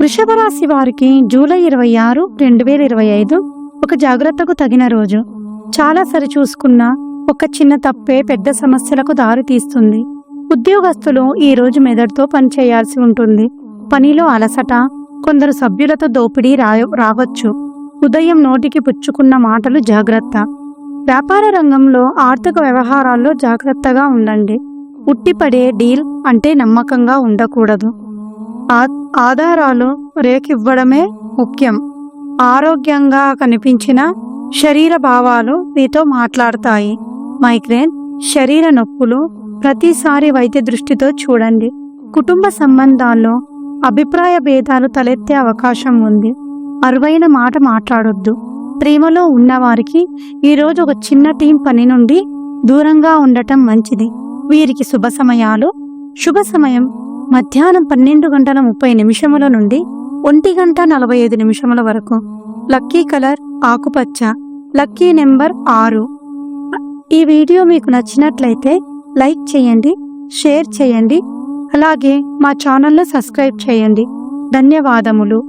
వృషభ రాశి వారికి జూలై 26, 2025 ఒక జాగ్రత్తకు తగిన రోజు. చాలా సరిచూసుకున్న ఒక చిన్న తప్పే పెద్ద సమస్యలకు దారి తీస్తుంది. ఉద్యోగస్తులు ఈ రోజు మెదడుతో పనిచేయాల్సి ఉంటుంది. పనిలో అలసట, కొందరు సభ్యులతో దోపిడీ రావచ్చు. ఉదయం నోటికి పుచ్చుకున్న మాటలు జాగ్రత్త. వ్యాపార రంగంలో ఆర్థిక వ్యవహారాల్లో జాగ్రత్తగా ఉండండి. ఉట్టిపడే డీల్ అంటే నమ్మకంగా ఉండకూడదు. ఆధారాలు రేకివ్వడమే ముఖ్యం. ఆరోగ్యంగా కనిపించిన శరీర భావాలు మీతో మాట్లాడతాయి. మైగ్రేన్, శరీర నొప్పులు ప్రతిసారి వైద్య దృష్టితో చూడండి. కుటుంబ సంబంధాల్లో అభిప్రాయ భేదాలు తలెత్తే అవకాశం ఉంది. అరువైన మాట మాట్లాడొద్దు. ప్రేమలో ఉన్నవారికి ఈరోజు ఒక చిన్న టీం పని నుండి దూరంగా ఉండటం మంచిది. వీరికి శుభ సమయం మధ్యాహ్నం 12:30 నుండి 1:45 వరకు. లక్కీ కలర్ ఆకుపచ్చ. Lucky number 6. ఈ వీడియో మీకు నచ్చినట్లయితే లైక్ చేయండి, షేర్ చేయండి, అలాగే మా ఛానల్ను సబ్స్క్రైబ్ చేయండి. ధన్యవాదములు.